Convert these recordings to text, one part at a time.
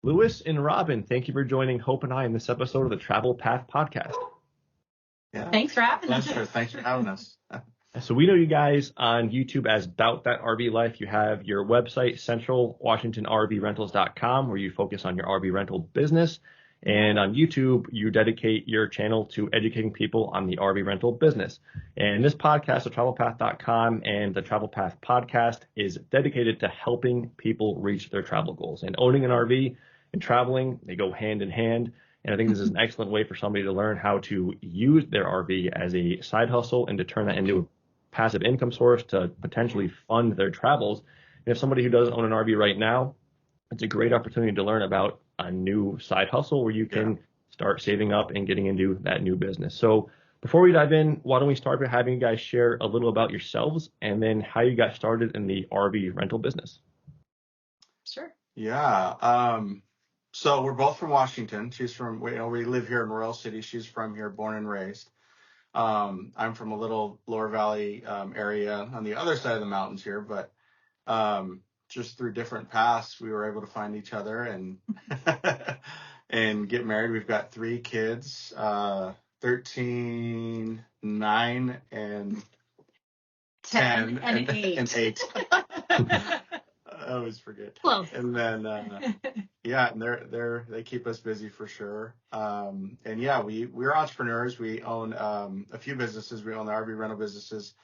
Lewis and Robin, thank you for joining Hope and I in this episode of the Travel Path Podcast. Yeah. Thanks for having us. Thanks for having us. So we know you guys on YouTube as Bout That RV Life. You have your website, centralwashingtonrvrentals.com, where you focus on your RV rental business. And on YouTube, you dedicate your channel to educating people on the RV rental business. And this podcast, Atravelpath.com and the Travel Path Podcast, is dedicated to helping people reach their travel goals. And owning an RV and traveling, they go hand in hand. And I think this is an excellent way for somebody to learn how to use their RV as a side hustle and to turn that into a passive income source to potentially fund their travels. And if somebody who doesn't own an RV right now, it's a great opportunity to learn about a new side hustle where you can start saving up and getting into that new business. So before we dive in, why don't we start by having you guys share a little about yourselves and then how you got started in the RV rental business? Sure. Yeah. So we're both from Washington. She's from, we live here in Royal City. She's from here, born and raised. I'm from a little Lower Valley area on the other side of the mountains here, but just through different paths, we were able to find each other and and get married. We've got 3 kids, 13, 9, and 10 and 8. And 8. I always forget. Close. And then, and they keep us busy for sure. We're entrepreneurs. We own a few businesses. We own the RV rental businesses.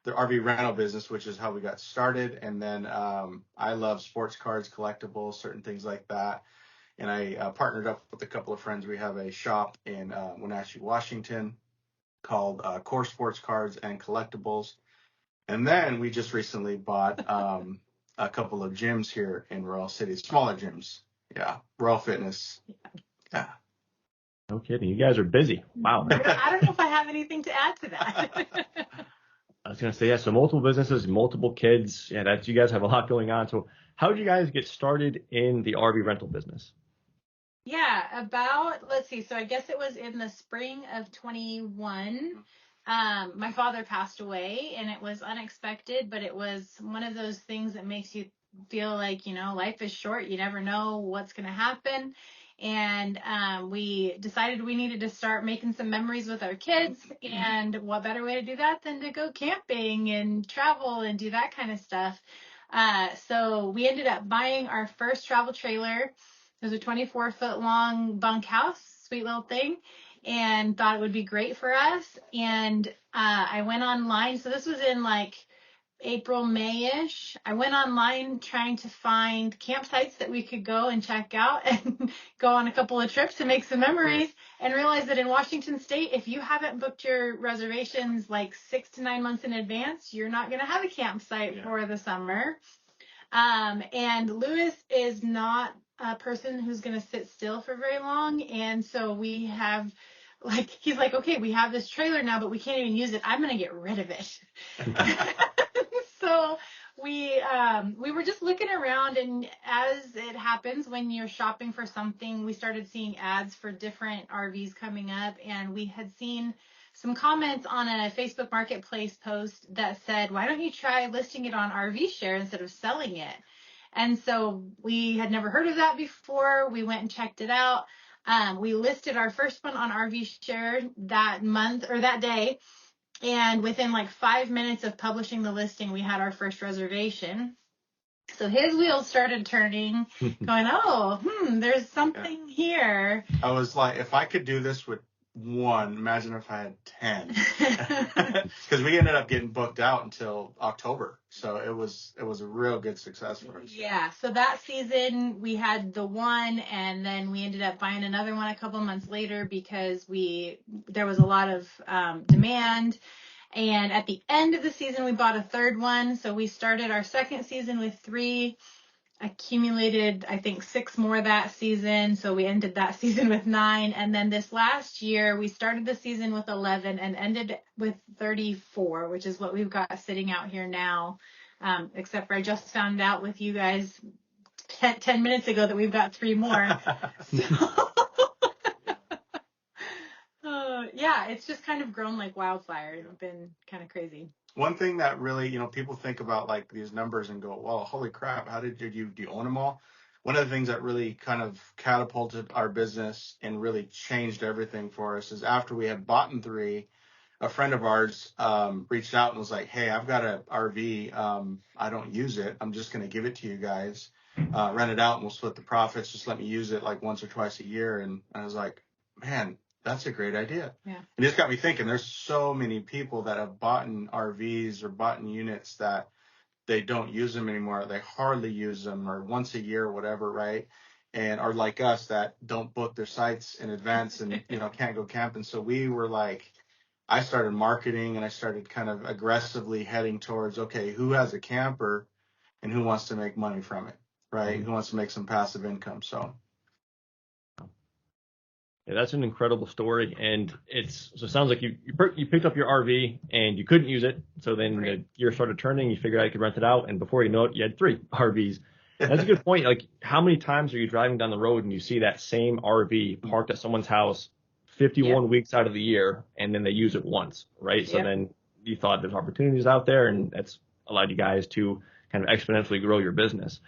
The RV rental business, which is how we got started. And then I love sports cars, collectibles, certain things like that. And I partnered up with a couple of friends. We have a shop in Wenatchee, Washington called Core Sports Cards and Collectibles. And then we just recently bought a couple of gyms here in Royal City, smaller gyms. Yeah, Royal Fitness. Yeah. No kidding. You guys are busy. Wow. I don't know if I have anything to add to that. I was going to say, so multiple businesses, multiple kids. Yeah, you guys have a lot going on. So how did you guys get started in the RV rental business? Yeah, let's see. So I guess it was in the spring of 21. My father passed away and it was unexpected, but it was one of those things that makes you feel like, life is short. You never know what's going to happen. And we decided we needed to start making some memories with our kids. And what better way to do that than to go camping and travel and do that kind of stuff. So we ended up buying our first travel trailer. It was a 24-foot long bunkhouse, sweet little thing, and thought it would be great for us. And I went online. So this was in like April, May-ish. I went online trying to find campsites that we could go and check out and go on a couple of trips to make some memories, and realized that in Washington State, if you haven't booked your reservations like 6 to 9 months in advance, you're not going to have a campsite for the summer. And Lewis is not a person who's going to sit still for very long. And so we have he's like, okay, we have this trailer now, but we can't even use it. I'm going to get rid of it. So we were just looking around, and as it happens when you're shopping for something, we started seeing ads for different RVs coming up, and we had seen some comments on a Facebook Marketplace post that said, why don't you try listing it on RV Share instead of selling it? And so we had never heard of that before. We went and checked it out. We listed our first one on RV Share that month or that day. And within 5 minutes of publishing the listing, we had our first reservation. So his wheels started turning, going, there's something here. I was like, if I could do this with 1, imagine if I had 10. Because we ended up getting booked out until October. So it was a real good success for us. Yeah. So that season we had the 1, and then we ended up buying another one a couple months later because there was a lot of demand. And at the end of the season, we bought a 3rd one. So we started our 2nd season with 3, accumulated, I think, 6 more that season. So we ended that season with 9. And then this last year, we started the season with 11 and ended with 34, which is what we've got sitting out here now. Except for I just found out with you guys 10 minutes ago that we've got 3 more. It's just kind of grown like wildfire. It's been kind of crazy. One thing that really, people think about these numbers and go, well, holy crap, do you own them all? one of the things that really kind of catapulted our business and really changed everything for us is after we had bought in 3, a friend of ours reached out and was like, hey, I've got an RV. I don't use it. I'm just going to give it to you guys. Rent it out and we'll split the profits. Just let me use it like once or twice a year. And I was like, man, that's a great idea. Yeah. It just got me thinking, there's so many people that have bought in RVs or bought in units that they don't use them anymore. They hardly use them, or once a year or whatever, right? And are like us that don't book their sites in advance and, can't go camping. So we were like, I started marketing and I started kind of aggressively heading towards, okay, who has a camper and who wants to make money from it, right? Mm-hmm. Who wants to make some passive income? So. Yeah, that's an incredible story, and it sounds like you picked up your RV and you couldn't use it, so then the year started turning, you figured out you could rent it out, and before you know it, you had 3 RVs. That's a good point. Like, how many times are you driving down the road and you see that same RV parked at someone's house 51 weeks out of the year, and then they use it once, right? So then you thought there's opportunities out there, and that's allowed you guys to kind of exponentially grow your business.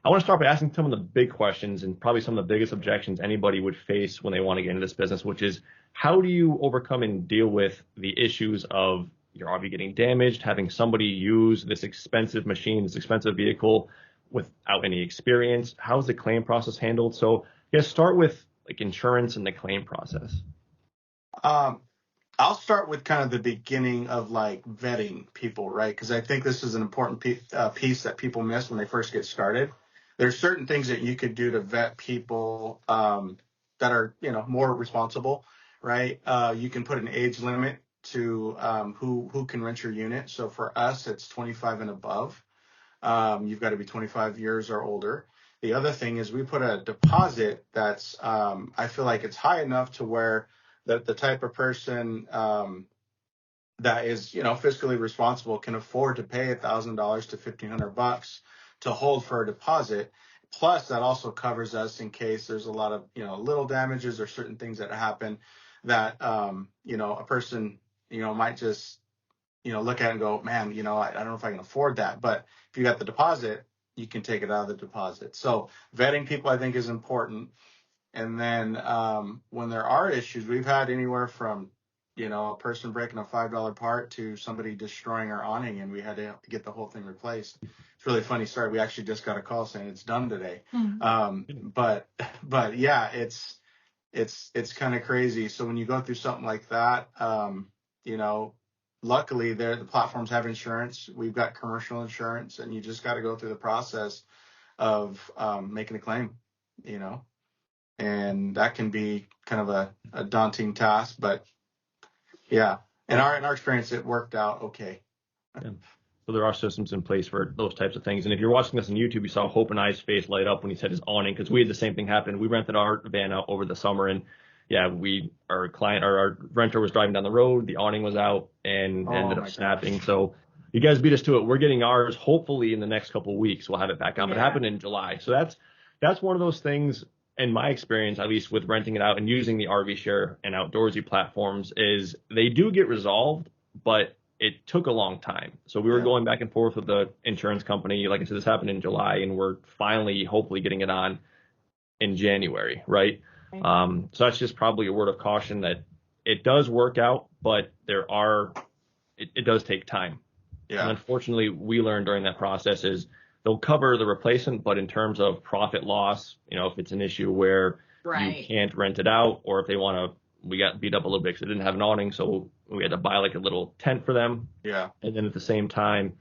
I want to start by asking some of the big questions and probably some of the biggest objections anybody would face when they want to get into this business, which is, how do you overcome and deal with the issues of your RV getting damaged, having somebody use this expensive machine, this expensive vehicle without any experience? How's the claim process handled? So start with like insurance and the claim process. I'll start with kind of the beginning of like vetting people, right? Because I think this is an important piece that people miss when they first get started. There's certain things that you could do to vet people that are, more responsible, right? You can put an age limit to who can rent your unit. So for us, it's 25 and above. You've got to be 25 years or older. The other thing is we put a deposit that's, I feel like it's high enough to where the type of person that is, fiscally responsible can afford to pay $1,000 to $1,500 to hold for a deposit. Plus, that also covers us in case there's a lot of, little damages or certain things that happen that, a person, might just, look at it and go, man, I don't know if I can afford that. But if you got the deposit, you can take it out of the deposit. So vetting people, I think, is important. And then when there are issues, we've had anywhere from, a person breaking a $5 part to somebody destroying our awning, and we had to get the whole thing replaced. It's a really funny story. We actually just got a call saying it's done today. Mm-hmm. But yeah, it's kind of crazy. So when you go through something like that, luckily the platforms have insurance. We've got commercial insurance, and you just got to go through the process of making a claim, and that can be kind of a daunting task, but yeah, in our experience, it worked out okay. Yeah. So there are systems in place for those types of things. And if you're watching this on YouTube, you saw Hope and I's face light up when he said his awning, because we had the same thing happen. We rented our van out over the summer, and our renter was driving down the road, the awning was out and ended up snapping. Gosh. So you guys beat us to it. We're getting ours hopefully in the next couple of weeks. We'll have it back on. But it happened in July. So that's one of those things, in my experience, at least with renting it out and using the RV Share and Outdoorsy platforms, is they do get resolved, but it took a long time. So we were going back and forth with the insurance company. Like I said, this happened in July, and we're finally hopefully getting it on in January, right? So that's just probably a word of caution that it does work out, but it does take time. Yeah. And unfortunately, we learned during that process is they'll cover the replacement, but in terms of profit loss, if it's an issue where you can't rent it out, or if they we got beat up a little bit because they didn't have an awning, so we had to buy like a little tent for them. Yeah. And then at the same time,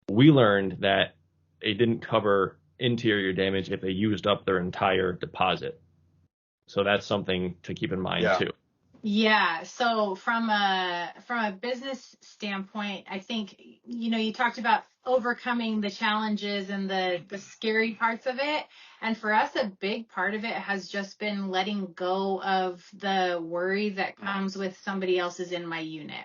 we learned that it didn't cover interior damage if they used up their entire deposit. So that's something to keep in mind too. Yeah. So from a business standpoint, I think, you talked about overcoming the challenges and the scary parts of it. And for us, a big part of it has just been letting go of the worry that comes with somebody else is in my unit,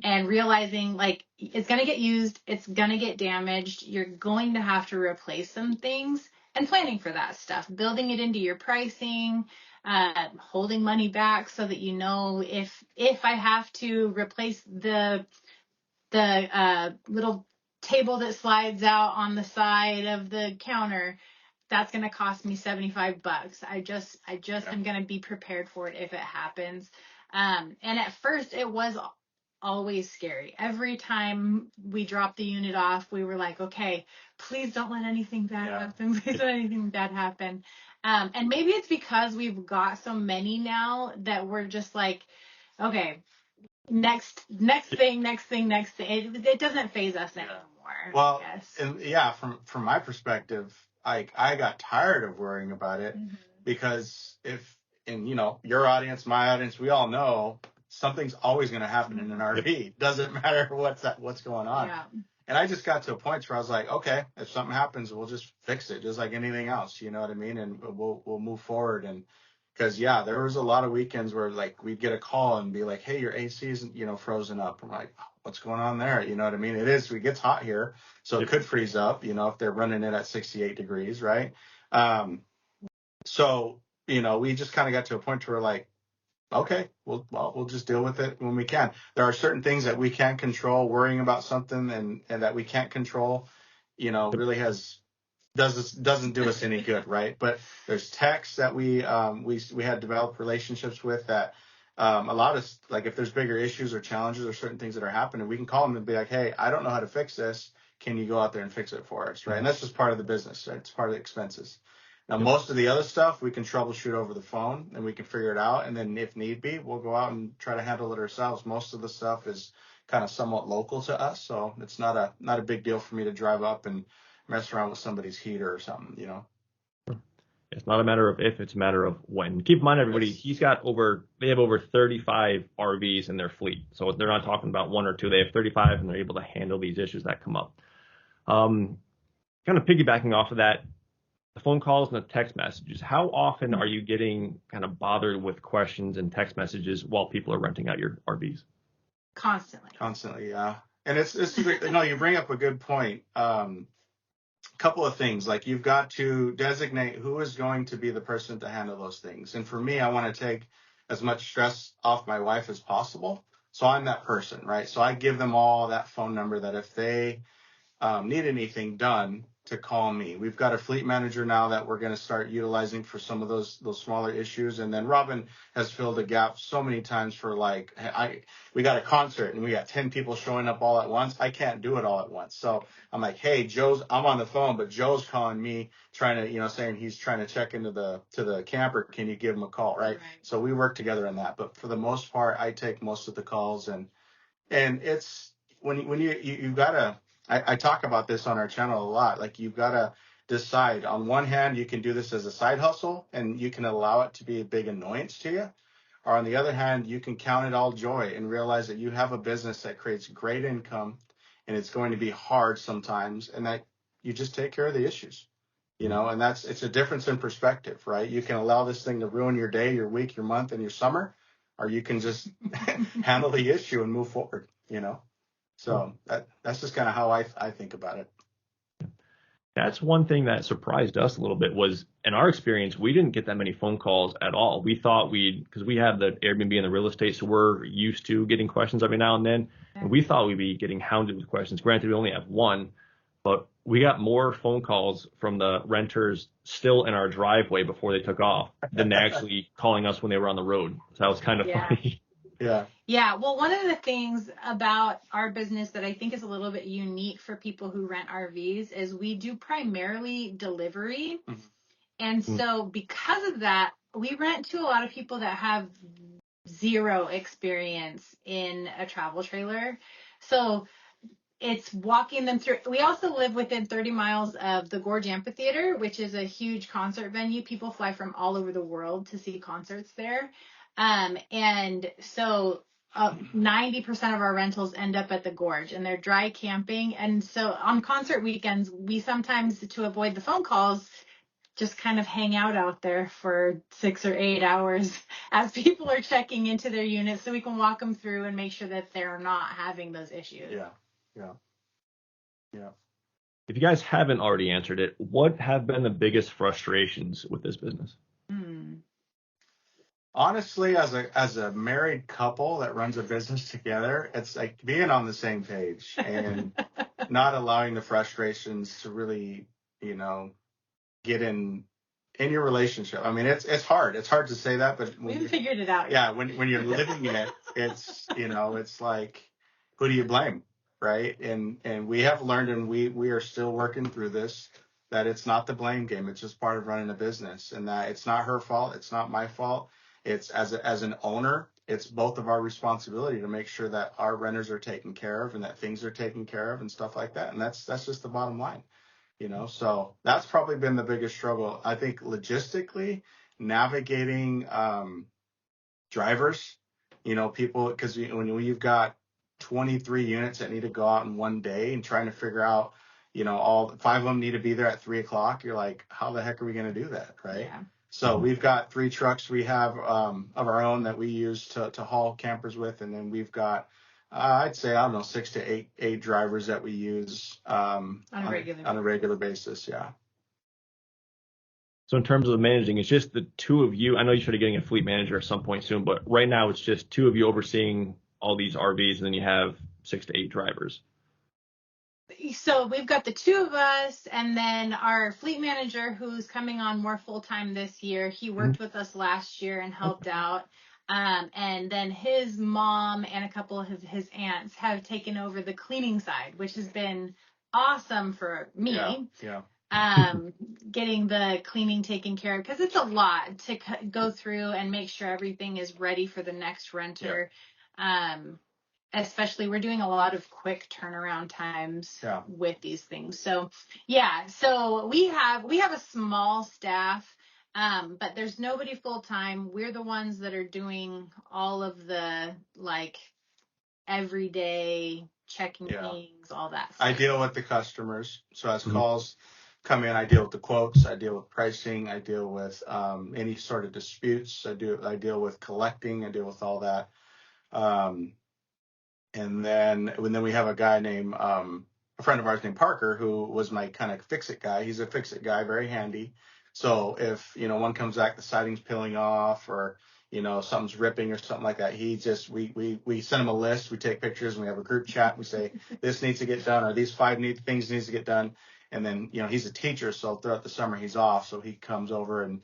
and realizing like it's going to get used, it's going to get damaged, you're going to have to replace some things, and planning for that stuff, building it into your pricing, holding money back so that if I have to replace the little table that slides out on the side of the counter, that's going to cost me $75. I just am going to be prepared for it if it happens. And at first it was always scary. Every time we dropped the unit off, we were like, okay, please don't let anything bad happen. Please don't let anything bad happen. And maybe it's because we've got so many now that we're just like, okay, next thing. It doesn't faze us anymore. Well, I guess. and from my perspective, I got tired of worrying about it because your audience, my audience, we all know something's always going to happen in an RV. Doesn't matter what's going on. Yeah. And I just got to a point where I was like, okay, if something happens, we'll just fix it, just like anything else. You know what I mean? And we'll move forward. And because there was a lot of weekends where like we'd get a call and be like, hey, your AC isn't frozen up. I'm like, what's going on there? You know what I mean? It gets hot here, so it could freeze up. If they're running it at 68 degrees, right? So we just kind of got to a point where we're like, okay, we'll just deal with it when we can. There are certain things that we can't control. Worrying about something and that we can't control, really doesn't do us any good, right? But there's techs that we had developed relationships with that allowed us, like if there's bigger issues or challenges or certain things that are happening, we can call them and be like, hey, I don't know how to fix this. Can you go out there and fix it for us, right? And that's just part of the business, right? It's part of the expenses. Now, most of the other stuff we can troubleshoot over the phone and we can figure it out. And then if need be, we'll go out and try to handle it ourselves. Most of the stuff is kind of somewhat local to us. So it's not a big deal for me to drive up and mess around with somebody's heater or something, It's not a matter of if, it's a matter of when. Keep in mind, everybody, they have over 35 RVs in their fleet. So they're not talking about one or two. They have 35 and they're able to handle these issues that come up. Kind of piggybacking off of that, the phone calls and the text messages, how often are you getting kind of bothered with questions and text messages while people are renting out your RVs? Constantly, yeah. And it's you bring up a good point. Couple of things, like you've got to designate who is going to be the person to handle those things. And for me, I want to take as much stress off my wife as possible. So I'm that person, right? So I give them all that phone number that if they need anything done, to call me. We've got a fleet manager now that we're going to start utilizing for some of those smaller issues. And then Robin has filled a gap so many times for like, we got a concert and we got 10 people showing up all at once. I can't do it all at once. So I'm like, hey, I'm on the phone, but Joe's calling me trying to, saying he's trying to check into the camper. Can you give him a call? Right. So we work together on that. But for the most part, I take most of the calls and it's when you've got to, I talk about this on our channel a lot. Like you've got to decide. On one hand, you can do this as a side hustle and you can allow it to be a big annoyance to you. Or on the other hand, you can count it all joy and realize that you have a business that creates great income and it's going to be hard sometimes and that you just take care of the issues, and it's a difference in perspective, right? You can allow this thing to ruin your day, your week, your month, and your summer, or you can just handle the issue and move forward, So that's just kind of how I think about it. That's one thing that surprised us a little bit was, in our experience, we didn't get that many phone calls at all. We thought because we have the Airbnb and the real estate, so we're used to getting questions every now and then. And we thought we'd be getting hounded with questions. Granted, we only have one, but we got more phone calls from the renters still in our driveway before they took off than actually calling us when they were on the road. So that was kind of funny. Yeah. Yeah. Well, one of the things about our business that I think is a little bit unique for people who rent RVs is we do primarily delivery. Mm-hmm. And so because of that, we rent to a lot of people that have zero experience in a travel trailer. So it's walking them through. We also live within 30 miles of the Gorge Amphitheater, which is a huge concert venue. People fly from all over the world to see concerts there. And so 90% of our rentals end up at the Gorge and they're dry camping. And so on concert weekends, we sometimes, to avoid the phone calls, just kind of hang out there for 6 or 8 hours as people are checking into their units so we can walk them through and make sure that they're not having those issues. Yeah. If you guys haven't already answered it, what have been the biggest frustrations with this business? Honestly, as a married couple that runs a business together, it's like being on the same page and not allowing the frustrations to really, you know, get in your relationship. I mean, it's hard. It's hard to say that, but we've figured it out. Yeah, when you're living it, it's, you know, it's like, who do you blame, right? And we have learned, and we are still working through this, that it's not the blame game. It's just part of running a business, and that it's not her fault. It's not my fault. It's as an owner, it's both of our responsibility to make sure that our renters are taken care of and that things are taken care of and stuff like that. And that's just the bottom line, you know. So that's probably been the biggest struggle. I think logistically navigating drivers, you know, people, because when you've got 23 units that need to go out in one day and trying to figure out, you know, all 5 of them need to be there at 3:00. You're like, how the heck are we going to do that, right? Yeah. So we've got 3 trucks we have of our own that we use to haul campers with, and then we've got I'd say, I don't know, 6 to 8 drivers that we use on a regular basis. Yeah. So in terms of managing, it's just the two of you. I know you started getting a fleet manager at some point soon, but right now it's just two of you overseeing all these RVs, and then you have 6 to 8 drivers. So we've got the two of us, and then our fleet manager, who's coming on more full-time this year. He worked with us last year and helped out. And then his mom and a couple of his aunts have taken over the cleaning side, which has been awesome for me. Yeah. Getting the cleaning taken care of, because it's a lot to go through and make sure everything is ready for the next renter. Especially, we're doing a lot of quick turnaround times with these things. So so we have a small staff, but there's nobody full time. We're the ones that are doing all of the like everyday checking things, all that stuff. I deal with the customers. So as calls come in, I deal with the quotes, I deal with pricing, I deal with any sort of disputes, I deal with collecting, I deal with all that. And then we have a guy named a friend of ours named Parker, who was my kind of fix-it guy. He's a fix-it guy, very handy. So if, you know, one comes back, the siding's peeling off, or, you know, something's ripping or something like that, we send him a list, we take pictures, and we have a group chat. We say, this needs to get done, or these 5 things needs to get done. And then, you know, he's a teacher, so throughout the summer he's off, so he comes over and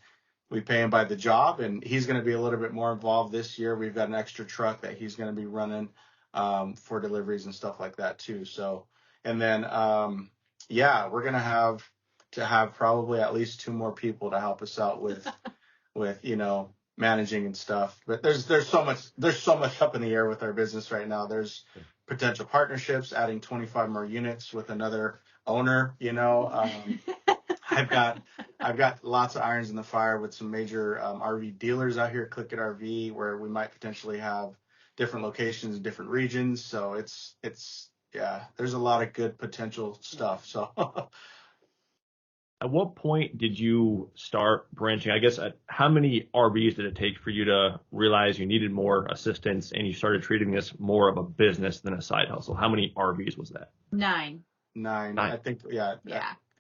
we pay him by the job, and he's going to be a little bit more involved this year. We've got an extra truck that he's going to be running for deliveries and stuff like that too. So, and then, we're going to have probably at least 2 more people to help us out with, you know, managing and stuff. But there's so much up in the air with our business right now. There's potential partnerships, adding 25 more units with another owner, you know. I've got lots of irons in the fire with some major RV dealers out here, Click It RV, where we might potentially have different locations in different regions. So it's there's a lot of good potential stuff. So at what point did you start branching? I guess how many RVs did it take for you to realize you needed more assistance and you started treating this more of a business than a side hustle? How many RVs was that? 9. I think,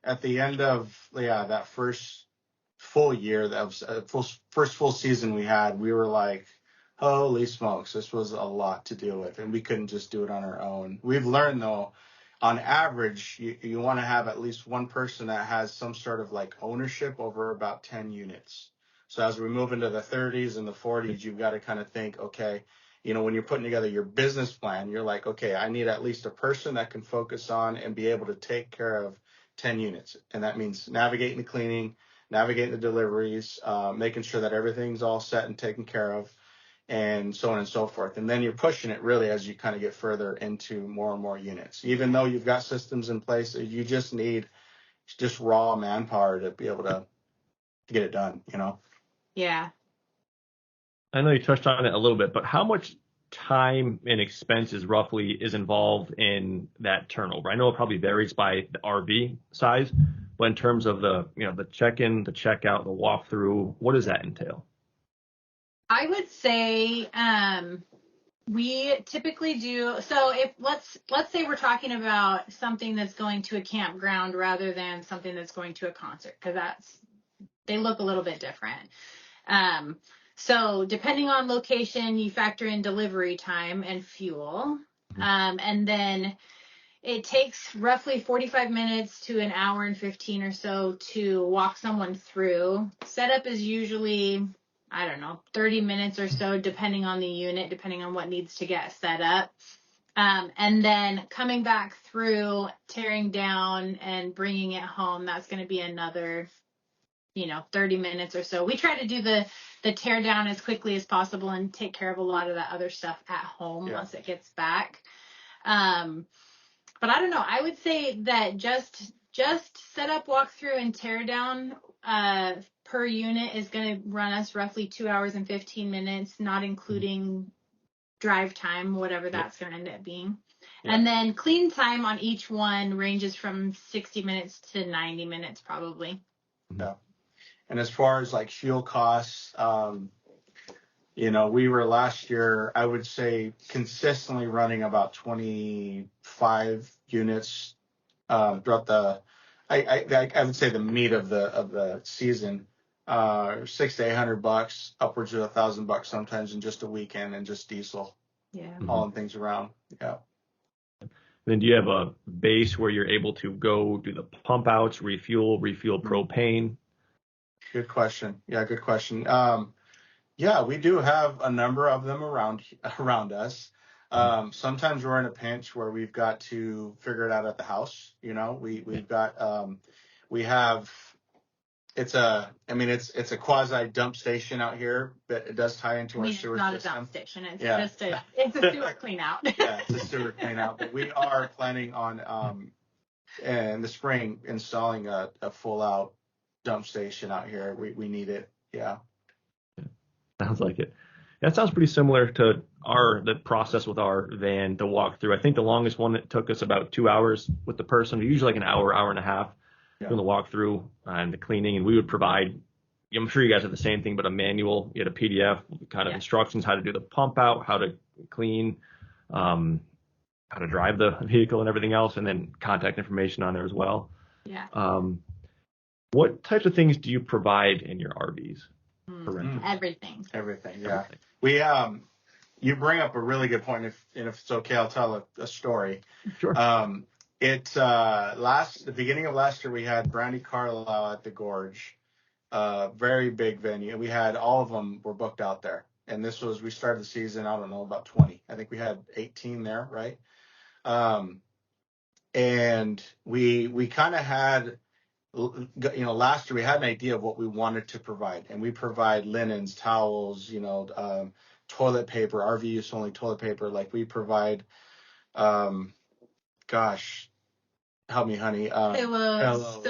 at the end of that first full year, that was first full season we had, we were like, holy smokes, this was a lot to deal with, and we couldn't just do it on our own. We've learned, though, on average, you want to have at least one person that has some sort of like ownership over about 10 units. So as we move into the 30s and the 40s, you've got to kind of think, okay, you know, when you're putting together your business plan, you're like, okay, I need at least a person that can focus on and be able to take care of 10 units. And that means navigating the cleaning, navigating the deliveries, making sure that everything's all set and taken care of, and so on and so forth. And then you're pushing it really as you kind of get further into more and more units. Even though you've got systems in place, you just need just raw manpower to be able to get it done, you know? Yeah. I know you touched on it a little bit, but how much time and expenses roughly is involved in that turnover? I know it probably varies by the RV size, but in terms of the check-in, the check-out, the walkthrough, what does that entail? I would say we typically do. So if let's say we're talking about something that's going to a campground rather than something that's going to a concert, because they look a little bit different. So depending on location, you factor in delivery time and fuel. And then it takes roughly 45 minutes to an hour and 15 or so to walk someone through. Setup is usually, 30 minutes or so, depending on the unit, depending on what needs to get set up. And then coming back through, tearing down and bringing it home, that's going to be another, 30 minutes or so. We try to do the tear down as quickly as possible and take care of a lot of that other stuff at home once it gets back. But I don't know. I would say that just set up, walk through, and tear down per unit is going to run us roughly 2 hours and 15 minutes, not including drive time, whatever that's going to end up being. Yeah. And then clean time on each one ranges from 60 minutes to 90 minutes probably. Yeah. And as far as like fuel costs, we were last year, I would say, consistently running about 25 units throughout I would say the meat of the season, $600 to $800, upwards of $1,000 sometimes in just a weekend, and just diesel, hauling things around. Yeah. Then do you have a base where you're able to go do the pump outs, refuel propane? Good question. Yeah, good question. Yeah, we do have a number of them around us. Sometimes we're in a pinch where we've got to figure it out at the house. We've got it's a quasi dump station out here, but it does tie into our sewer system. It's not a dump station. It's just it's a sewer clean out. Yeah, it's a sewer clean out. But we are planning on in the spring installing a full out dump station out here. We need it. Yeah. Sounds like it. That sounds pretty similar to the process with our van to walk through. I think the longest one that took us about 2 hours with the person, usually like an hour and a half, doing the walkthrough and the cleaning. And we would provide, I'm sure you guys have the same thing, but a manual, you had a PDF, kind of instructions, how to do the pump out, how to clean, how to drive the vehicle and everything else, and then contact information on there as well. Yeah. What types of things do you provide in your RVs? Everything. Yeah. We you bring up a really good point. If it's okay, I'll tell a story. Sure. The beginning of last year, we had Brandy Carlisle at the Gorge, very big venue. We had all of them were booked out there, and we started the season, I don't know, about 20. I think we had 18 there, right? And we kind of had. Last year we had an idea of what we wanted to provide, and we provide linens, towels, toilet paper, RV use only toilet paper. Like we provide, gosh, help me, honey. Pillows,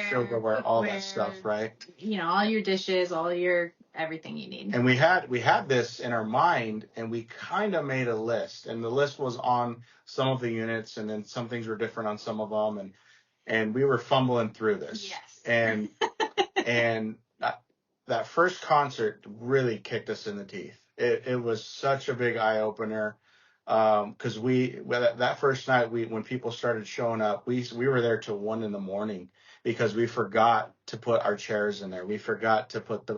silverware, all that stuff, right? All your dishes, all your everything you need. And we had this in our mind, and we kind of made a list, and the list was on some of the units, and then some things were different on some of them, and we were fumbling through this. Yes. And that first concert really kicked us in the teeth. It was such a big eye opener. Because that first night, when people started showing up, we were there till 1 a.m. because we forgot to put our chairs in there. We forgot to put the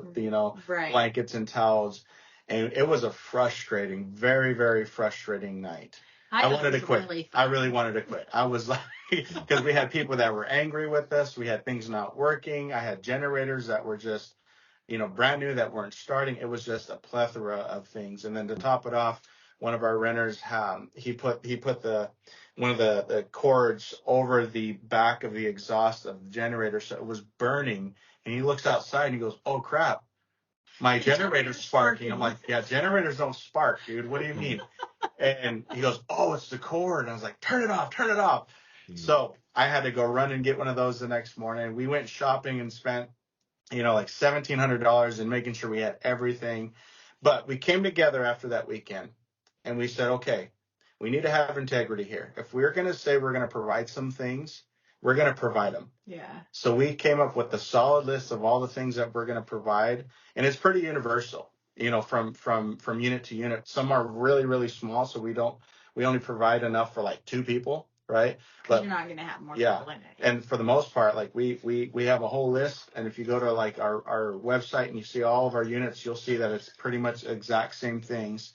blankets and towels. And it was a frustrating, very, very frustrating night. I wanted to quit. Really I really wanted to quit. I was like, because we had people that were angry with us. We had things not working. I had generators that were just, brand new that weren't starting. It was just a plethora of things. And then to top it off, one of our renters, he put one of the cords over the back of the exhaust of the generator, so it was burning. And he looks outside and he goes, "Oh crap, my generator's sparking." I'm like, "Yeah, generators don't spark, dude. What do you mean?" And he goes, "Oh, it's the cord." And I was like, "Turn it off, turn it off." So I had to go run and get one of those the next morning. We went shopping and spent, like $1,700 in making sure we had everything. But we came together after that weekend and we said, okay, we need to have integrity here. If we're going to say we're going to provide some things, we're going to provide them. Yeah. So we came up with a solid list of all the things that we're going to provide. And it's pretty universal, from unit to unit. Some are really, really small. So we only provide enough for like 2 people. right? Because you're not going to have more people in it. And for the most part, like we have a whole list, and if you go to like our website and you see all of our units, you'll see that it's pretty much exact same things.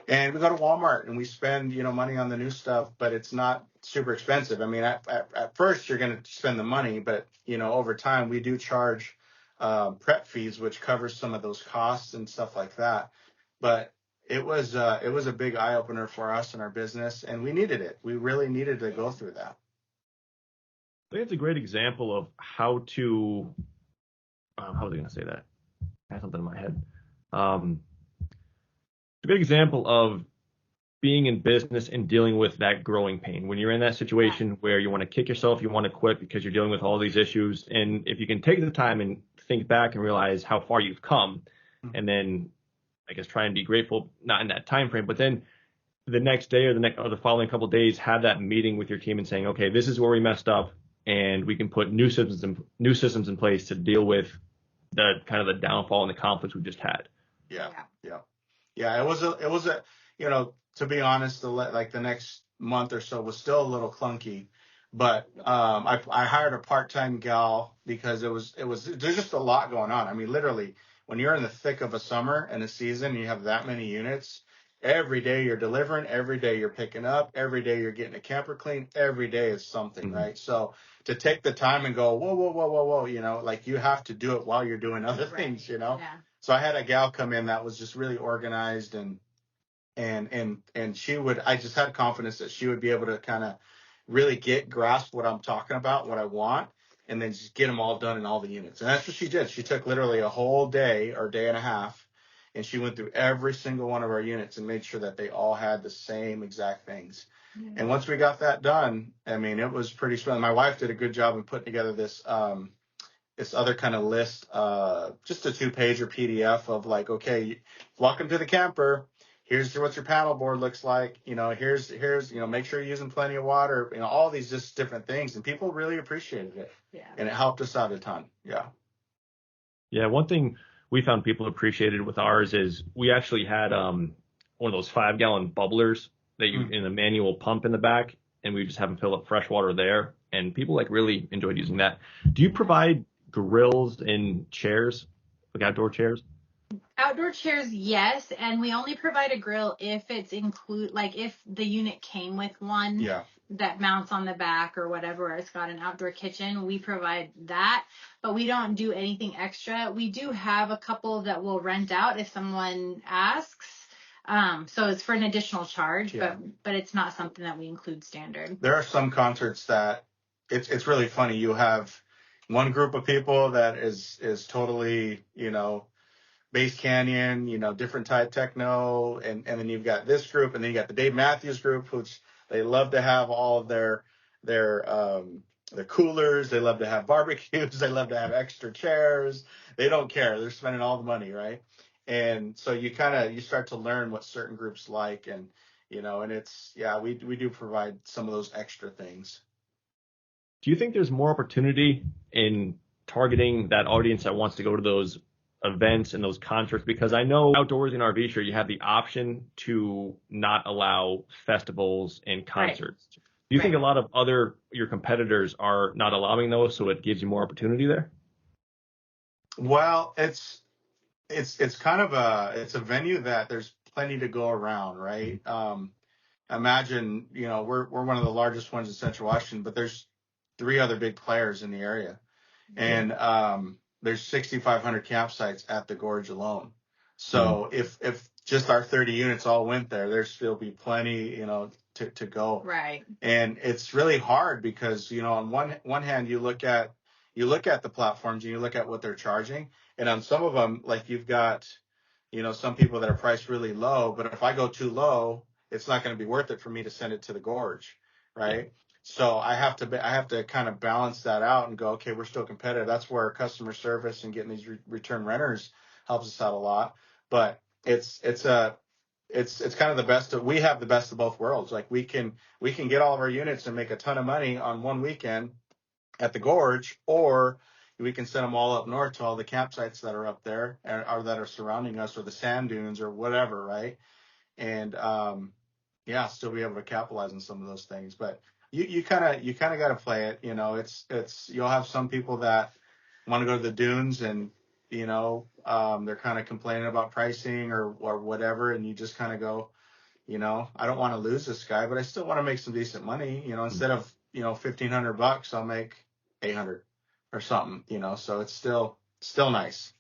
And we go to Walmart and we spend, money on the new stuff, but it's not super expensive. I mean, at first you're going to spend the money, but over time we do charge prep fees, which covers some of those costs and stuff like that. But it was a big eye opener for us in our business, and we needed it. We really needed to go through that. I think it's a great example of how to, how was I going to say that? I had something in my head. A good example of being in business and dealing with that growing pain. When you're in that situation where you want to kick yourself, you want to quit because you're dealing with all these issues. And if you can take the time and think back and realize how far you've come, and then I guess try and be grateful, not in that time frame, but then the next day or the following couple of days, have that meeting with your team and saying, okay, this is where we messed up, and we can put new systems in place to deal with the kind of the downfall and the conflicts we just had. Yeah. It was a to be honest, the next month or so was still a little clunky, but I hired a part-time gal because there's just a lot going on. I mean, literally, when you're in the thick of a summer and a season, you have that many units. Every day you're delivering, every day you're picking up, every day you're getting a camper clean, every day is something, right? So to take the time and go, whoa, you have to do it while you're doing other things, Yeah. So I had a gal come in that was just really organized, and I just had confidence that she would be able to kind of really grasp what I'm talking about, what I want, and then just get them all done in all the units. And that's what she did. She took literally a whole day or day and a half, and she went through every single one of our units and made sure that they all had the same exact things. Mm-hmm. And once we got that done, I mean, it was pretty strong. My wife did a good job in putting together this other kind of list, just a 2-pager PDF of like, okay, welcome to the camper. Here's what your paddle board looks like. Here's make sure you're using plenty of water. All these just different things, and people really appreciated it. Yeah. And it helped us out a ton. Yeah. Yeah. One thing we found people appreciated with ours is we actually had one of those 5-gallon bubblers that you in a manual pump in the back, and we just have them fill up fresh water there, and people really enjoyed using that. Do you provide grills and chairs, like outdoor chairs? Outdoor chairs, yes, and we only provide a grill if it's if the unit came with one that mounts on the back or whatever, or it's got an outdoor kitchen, we provide that, but we don't do anything extra. We do have a couple that we'll rent out if someone asks, so it's for an additional charge, but it's not something that we include standard. There are some concerts that it's really funny. You have one group of people that is totally, Bass Canyon, different type techno, and then you've got this group, and then you got the Dave Matthews group, which they love to have all of their coolers, they love to have barbecues, they love to have extra chairs. They don't care. They're spending all the money, right? And so you start to learn what certain groups like, and and it's we do provide some of those extra things. Do you think there's more opportunity in targeting that audience that wants to go to those events and those concerts? Because I know Outdoorsy and RV Show, you have the option to not allow festivals and concerts. Right. Do you think a lot of your competitors are not allowing those, so it gives you more opportunity there? Well, it's kind of a venue that there's plenty to go around, right? Imagine, we're one of the largest ones in Central Washington, but there's 3 other big players in the area. And there's 6,500 campsites at the gorge alone. So if just our 30 units all went there still be plenty, to go. Right. And it's really hard because, on one hand, you look at the platforms and you look at what they're charging. And on some of them, like you've got, some people that are priced really low, but if I go too low, it's not going to be worth it for me to send it to the gorge. Right. Yeah. So I have to kind of balance that out and go, okay, we're still competitive. That's where customer service and getting these return renters helps us out a lot. But it's kind of the best we have the best of both worlds. Like we can get all of our units and make a ton of money on one weekend at the gorge, or we can send them all up north to all the campsites that are up there or that are surrounding us, or the sand dunes or whatever, right? And still be able to capitalize on some of those things. But you kind of got to play it. It's you'll have some people that want to go to the dunes and they're kind of complaining about pricing or whatever, and you just kind of go, I don't want to lose this guy, but I still want to make some decent money. Instead of $1,500, I'll make 800 or something. So it's still nice.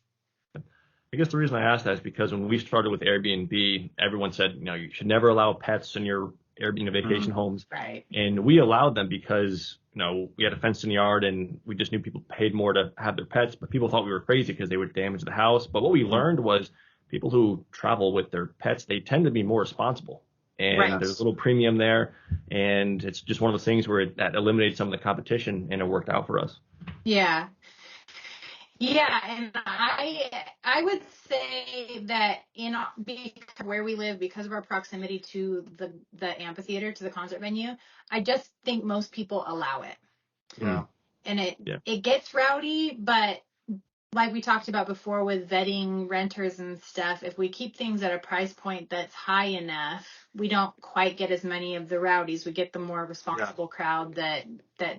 I guess the reason I asked that is because when we started with Airbnb, everyone said, you should never allow pets in your Airbnb vacation homes. Right. And we allowed them because, we had a fence in the yard and we just knew people paid more to have their pets, but people thought we were crazy because they would damage the house. But what we learned was people who travel with their pets, they tend to be more responsible. And there's a little premium there. And it's just one of those things where that eliminated some of the competition and it worked out for us. Yeah. Yeah, and I would say that because where we live, because of our proximity to the amphitheater, to the concert venue, I just think most people allow it. Yeah. And it gets rowdy, but like we talked about before with vetting renters and stuff, if we keep things at a price point that's high enough, we don't quite get as many of the rowdies. We get the more responsible crowd that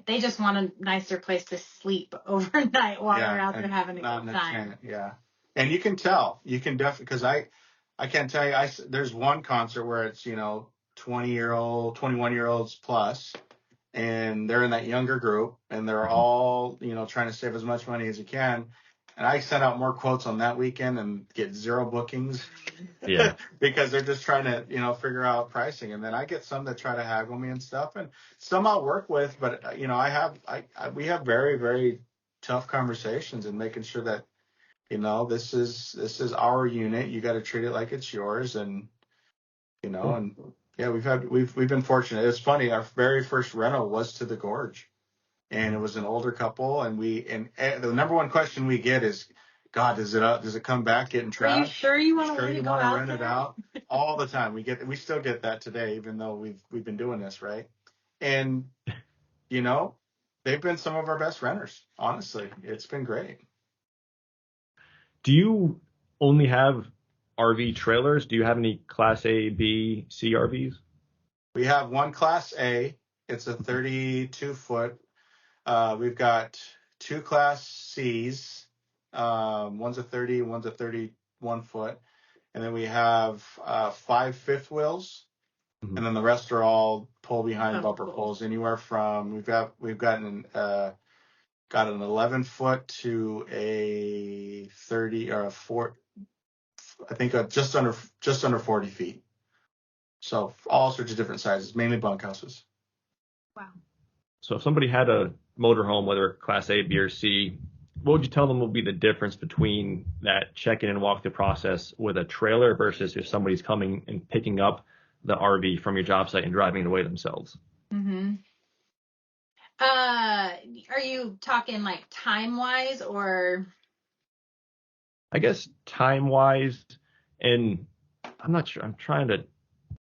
they just want a nicer place to sleep overnight while they're out there having a good time. Yeah. And you can tell. You can definitely, because I can't tell you, there's one concert where it's, 21-year-olds plus, and they're in that younger group, and they're all, trying to save as much money as you can. And I sent out more quotes on that weekend and get 0 bookings. Yeah. Because they're just trying to, figure out pricing. And then I get some that try to haggle me and stuff, and some I'll work with. But, we have very, very tough conversations and making sure that, this is our unit. You got to treat it like it's yours. And, and yeah, we've been fortunate. It's funny. Our very first rental was to the Gorge. And it was an older couple, and the number one question we get is, God, does it come back getting trashed? Are you sure you want to rent it out? All the time. We still get that today, even though we've been doing this, right? And they've been some of our best renters. Honestly, it's been great. Do you only have RV trailers? Do you have any Class A, B, C RVs? We have one Class A. It's a 32-foot. We've got 2 Class C's. One's a 30, one's a 31 foot. And then we have 5 fifth wheels. Mm-hmm. And then the rest are all pull behind bumper poles. Anywhere from we've got an 11 foot to a 30 or a 4. I think just under 40 feet. So all sorts of different sizes, mainly bunkhouses. Wow. So if somebody had a motorhome, whether Class A, B, or C, what would you tell them will be the difference between that check-in and walk-through process with a trailer versus if somebody's coming and picking up the RV from your job site and driving it away themselves? Mm-hmm. Are you talking like time-wise or? I guess time-wise, and I'm not sure. I'm trying to,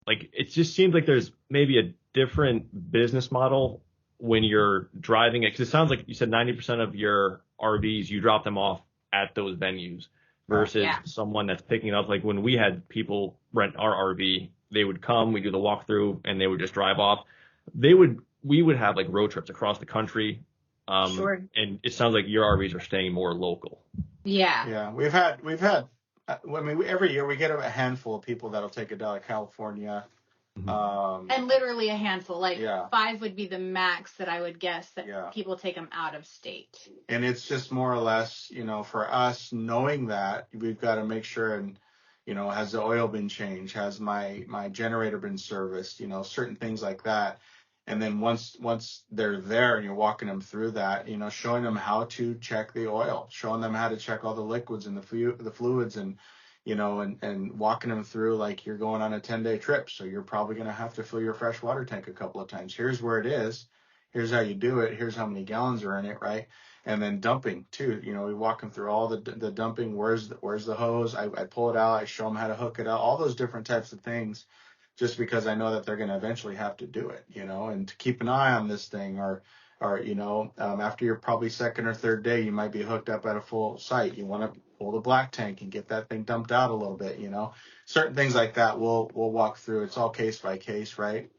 it just seems like there's maybe a different business model when you're driving it, because it sounds like you said 90% of your RVs, you drop them off at those venues versus someone that's picking it up. Like when we had people rent our RV, they would come, we do the walkthrough, and they would just drive off. We would have like road trips across the country. Sure. And it sounds like your RVs are staying more local. Yeah. Yeah. We've had, every year we get a handful of people that'll take it down to California. And literally a handful, 5 would be the max that I would guess that people take them out of state. And it's just more or less, for us knowing that we've got to make sure, and, has the oil been changed? Has my generator been serviced? Certain things like that. And then once they're there and you're walking them through that, showing them how to check the oil, showing them how to check all the liquids and the fluids and, and walking them through like you're going on a 10-day trip. So you're probably going to have to fill your fresh water tank a couple of times. Here's where it is. Here's how you do it. Here's how many gallons are in it, right? And then dumping too. We walk them through all the dumping. Where's the hose? I pull it out. I show them how to hook it up. All those different types of things, just because I know that they're going to eventually have to do it, and to keep an eye on this thing or after your probably second or third day, you might be hooked up at a full site. You want to pull the black tank and get that thing dumped out a little bit, certain things like that we'll walk through. It's all case by case, right?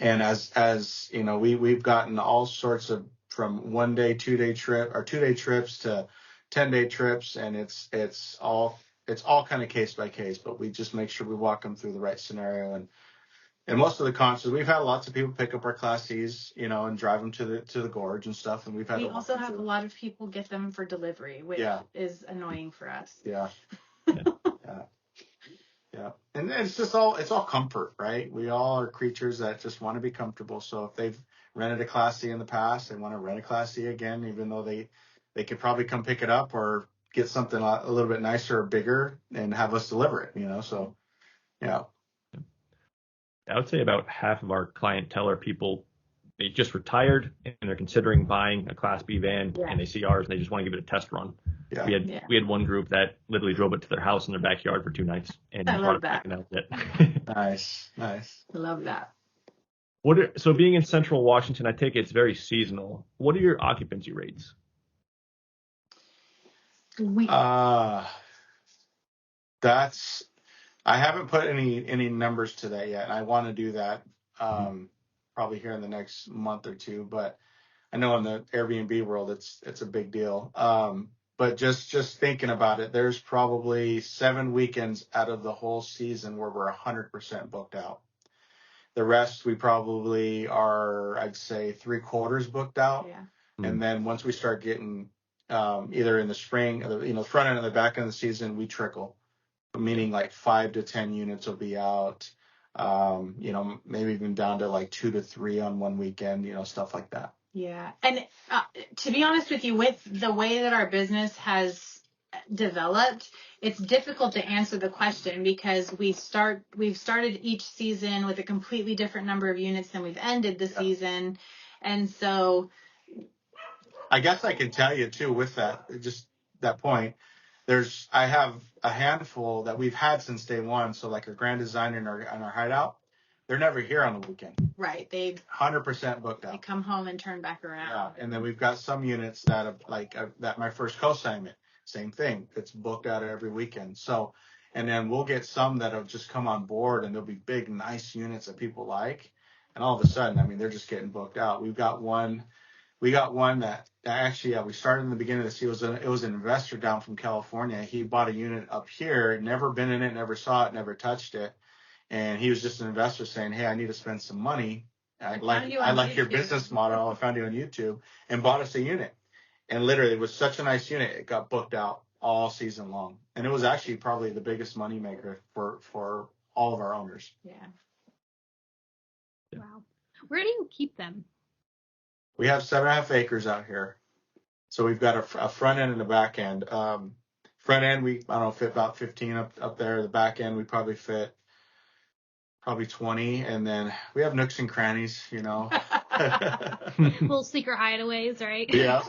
And as you know, we've gotten all sorts of, from 1 day, 2 day trip or 2 day trips to 10-day trips, and it's all kind of case by case, but we just make sure we walk them through the right scenario. And most of the concerts, we've had lots of people pick up our Class Cs, you know, and drive them to the gorge and stuff. And we also have a lot of people get them for delivery, which is annoying for us. Yeah. Yeah. And it's all comfort, right? We all are creatures that just want to be comfortable. So if they've rented a Class C in the past, they want to rent a Class C again, even though they could probably come pick it up or get something a little bit nicer or bigger and have us deliver it, you know? So, yeah. I would say about half of our clientele are people, they just retired and they're considering buying a Class B van, and they see ours and they just want to give it a test run. Yeah. We had one group that literally drove it to their house in their backyard for 2 nights and I love that. And that was it. Nice. I love that. So being in Central Washington, I take it it's very seasonal. What are your occupancy rates? I haven't put any numbers to that yet, and I want to do that probably here in the next month or two. But I know in the Airbnb world, it's a big deal. But just thinking about it, there's probably 7 weekends out of the whole season where we're 100% booked out. The rest we probably are, I'd say, 3/4 booked out. Yeah. And then once we start getting either in the spring, or front end and the back end of the season, we trickle. Meaning like 5 to 10 units will be out, maybe even down to like 2 to 3 on one weekend, stuff like that. Yeah. And to be honest with you, with the way that our business has developed, it's difficult to answer the question because we've started each season with a completely different number of units than we've ended the season. And so I guess I can tell you too, with that point, I have a handful that we've had since day one. So like our Grand Design and our hideout, they're never here on the weekend. Right. They 100% booked out. They come home and turn back around. Yeah. And then we've got some units that have that my first co-assignment, same thing. It's booked out every weekend. So, and then we'll get some that have just come on board and there'll be big, nice units that people like. And all of a sudden, they're just getting booked out. We got one that actually, we started in the beginning of this. It was an investor down from California. He bought a unit up here, never been in it, never saw it, never touched it. And he was just an investor saying, hey, I need to spend some money. I like your business model. I found you on YouTube, and bought us a unit. And literally, it was such a nice unit. It got booked out all season long. And it was actually probably the biggest money maker for all of our owners. Yeah. Wow. Where do you keep them? We have 7.5 acres out here. So we've got a front end and a back end. Front end, fit about 15 up there. The back end, we probably fit 20. And then we have nooks and crannies, Little secret hideaways, right? Yeah.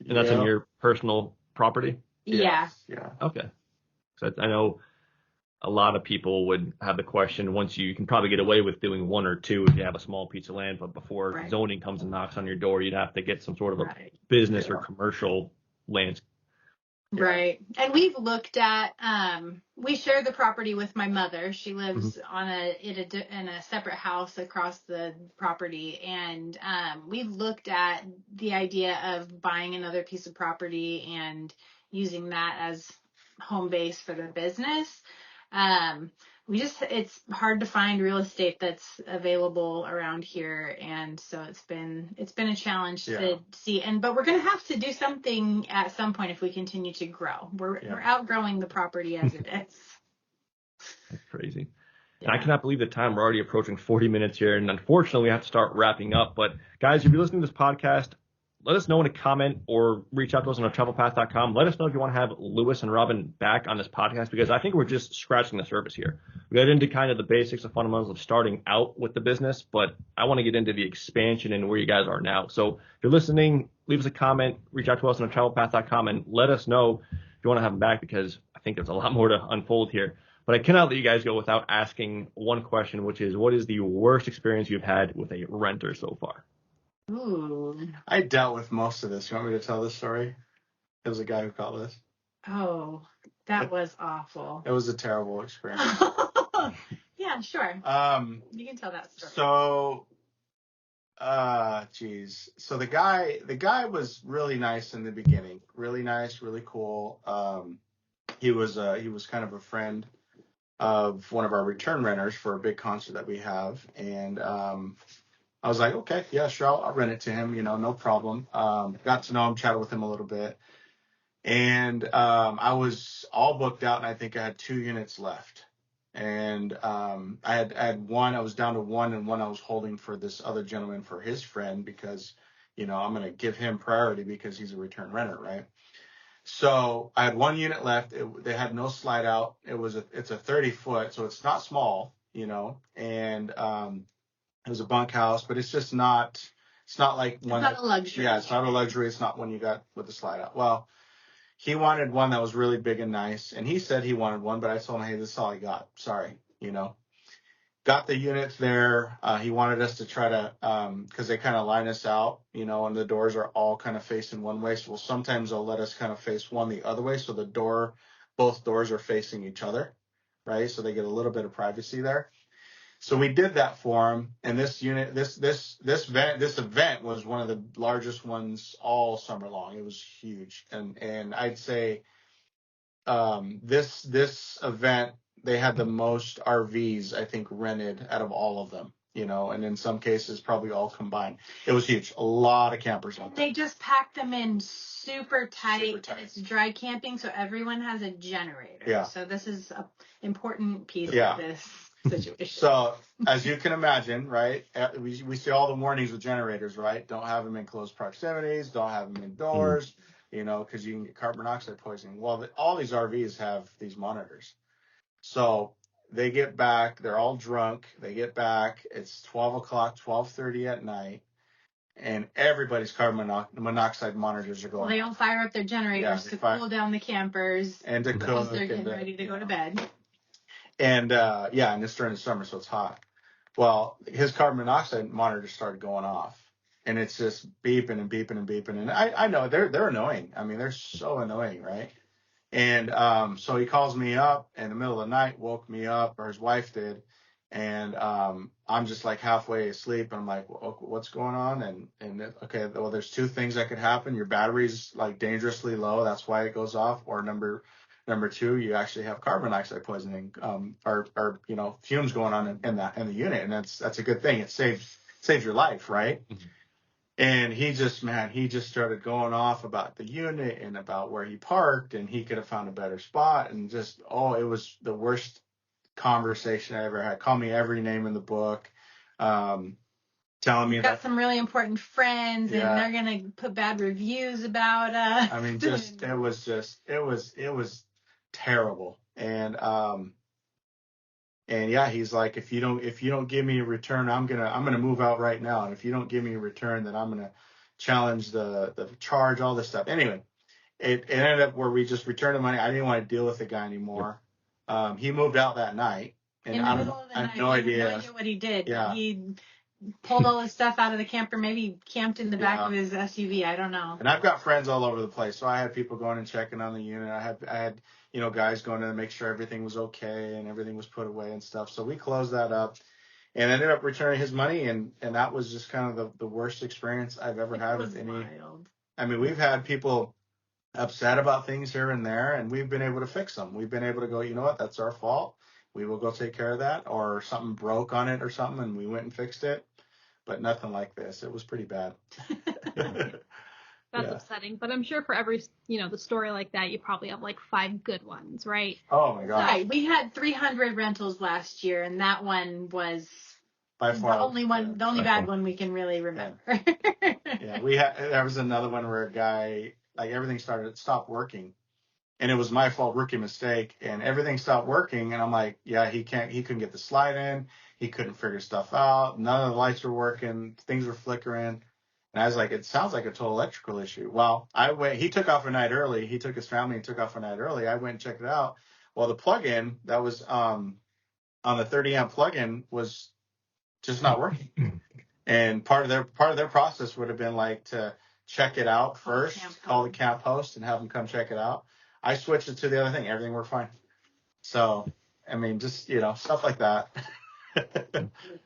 And that's on your personal property? Yeah. Yeah. Okay. So I know a lot of people would have the question, once you can probably get away with doing 1 or 2 if you have a small piece of land, but before zoning comes and knocks on your door, you'd have to get some sort of a business or commercial land. Right. And we've looked at, we share the property with my mother. She lives in a separate house across the property. And we've looked at the idea of buying another piece of property using that as home base for the business. It's hard to find real estate that's available around here, and so it's been a challenge to see. But we're going to have to do something at some point if we continue to grow. We're outgrowing the property as it is. That's crazy. Yeah. And I cannot believe the time. We're already approaching 40 minutes here, and unfortunately we have to start wrapping up. But guys, if you're listening to this podcast, let us know in a comment or reach out to us on Travelpath.com. Let us know if you want to have Lewis and Robin back on this podcast, because I think we're just scratching the surface here. We got into kind of the basics, the fundamentals of starting out with the business, but I want to get into the expansion and where you guys are now. So if you're listening, leave us a comment, reach out to us on Travelpath.com, and let us know if you want to have them back, because I think there's a lot more to unfold here. But I cannot let you guys go without asking one question, which is, what is the worst experience you've had with a renter so far? Ooh. I dealt with most of this. You want me to tell this story? It was a guy who called us. Oh, that was awful. It was a terrible experience. Yeah, Yeah, sure. You can tell that story. So, so the guy was really nice in the beginning. Really nice, really cool. He was kind of a friend of one of our return renters for a big concert that we have. And, I was like, okay, yeah, sure. I'll rent it to him, no problem. Got to know him, chatted with him a little bit. And, I was all booked out and I think I had 2 units left. And, I had one, I was down to one, and one I was holding for this other gentleman for his friend because, I'm going to give him priority because he's a return renter, right? So I had 1 unit left. They had no slide out. It's a 30-foot, so it's not small, and, it was a bunkhouse, but it's just not, it's not like one. It's not a luxury. Yeah, it's not a luxury. It's not one you got with the slide out. Well, he wanted one that was really big and nice, and he said he wanted one, but I told him, hey, this is all I got. Sorry, Got the units there. He wanted us to try to, because they kind of line us out, and the doors are all kind of facing one way. So sometimes they'll let us kind of face one the other way, so both doors are facing each other, right? So they get a little bit of privacy there. So we did that for him, and this event was one of the largest ones all summer long. It was huge, and I'd say this event, they had the most RVs I think rented out of all of them, and in some cases probably all combined. It was huge, a lot of campers out there. They just packed them in super tight. And it's dry camping, so everyone has a generator. Yeah. So this is an important piece Yeah. of this situation. So as you can imagine, right, we see all the warnings with generators, right? Don't have them in close proximities, don't have them indoors, because you can get carbon monoxide poisoning. Well, all these RVs have these monitors. So they get back, they're all drunk, they get back, it's 12 o'clock, 12:30 at night, and everybody's carbon monoxide monitors are going. Well, they all fire up their generators to cool down the campers. And to cook. They're getting ready to go to bed. And, and it's during the summer, so it's hot. Well, his carbon monoxide monitor started going off, and it's just beeping and beeping and beeping. And I know they're annoying. I mean, they're so annoying, right? And so he calls me up in the middle of the night, woke me up, or his wife did. And I'm just like halfway asleep. And I'm like, well, what's going on? And okay, well, there's 2 things that could happen. Your battery's like dangerously low. That's why it goes off. Or number 2, you actually have carbon monoxide poisoning, or fumes going on in the unit. And that's a good thing. It saves your life, right? Mm-hmm. And he just started going off about the unit and about where he parked, and he could have found a better spot, and just, it was the worst conversation I ever had. Called me every name in the book, telling me You've got some really important friends, and they're gonna put bad reviews about us. I mean, it was terrible. And yeah, he's like, if you don't give me a return, I'm gonna move out right now. And if you don't give me a return, then I'm gonna challenge the charge, all this stuff. Anyway, it ended up where we just returned the money. I didn't want to deal with the guy anymore. He moved out that night, and I have no idea what he did. Yeah. He pulled all his stuff out of the camper. Maybe camped in the back of his SUV. I don't know. And I've got friends all over the place, so I had people going and checking on the unit. I had guys going in to make sure everything was okay and everything was put away and stuff. So we closed that up and ended up returning his money, and that was just kind of the worst experience I've ever had with any. Wild. I mean, we've had people upset about things here and there, and we've been able to fix them. We've been able to go, you know what, that's our fault. We will go take care of that, or something broke on it or something, and we went and fixed it. But nothing like this. It was pretty bad. That's upsetting. But I'm sure for every, the story like that, you probably have like 5 good ones, right? Oh my God. Right. We had 300 rentals last year, and that one was by far the only bad one we can really remember. Yeah, there was another one where a guy, like, everything stopped working. And it was my fault, rookie mistake, and everything stopped working. And I'm like, yeah, he couldn't get the slide in. He couldn't figure stuff out. None of the lights were working. Things were flickering. And I was like, it sounds like a total electrical issue. Well, he took off a night early. He took his family and took off a night early. I went and checked it out. Well, the plug-in that was on the 30 amp plug-in was just not working. And part of their process would have been like to check it out first, call the camp host and have them come check it out. I switched it to the other thing. Everything worked fine. So, I mean, just, stuff like that.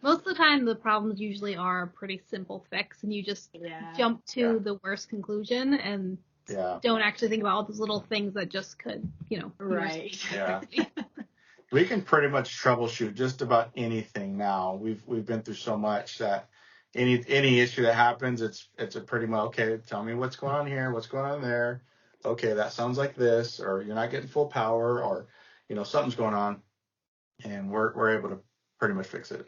Most of the time, the problems usually are a pretty simple fix, and you just jump to the worst conclusion and don't actually think about all those little things that just could, Right. Yeah. We can pretty much troubleshoot just about anything now. We've been through so much that any issue that happens, it's a pretty much, okay, tell me what's going on here, what's going on there. Okay, that sounds like this, or you're not getting full power, or something's going on, and we're able to pretty much fix it.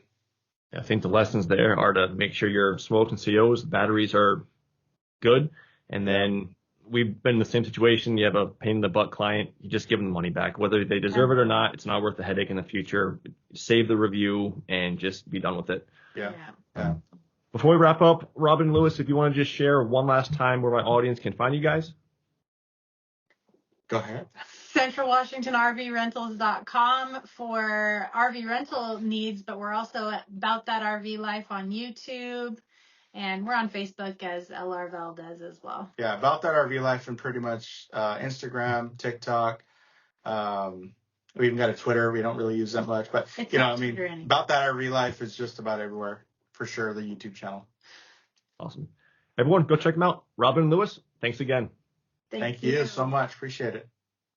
I think the lessons there are to make sure your smokes and COs, batteries are good, and then we've been in the same situation. You have a pain in the butt client, you just give them the money back. Whether they deserve it or not, it's not worth the headache in the future. Save the review and just be done with it. Yeah. Before we wrap up, Robin, Lewis, if you want to just share one last time where my audience can find you guys. Go ahead. CentralWashingtonRVRentals.com for RV rental needs, but we're also at Bout That RV Life on YouTube. And we're on Facebook as LR Valdez as well. Yeah, About That RV Life and pretty much Instagram, TikTok. We even got a Twitter. We don't really use that much, but About That RV Life is just about everywhere for sure. The YouTube channel. Awesome. Everyone, go check them out. Robin and Lewis, thanks again. Thank you so much. Appreciate it.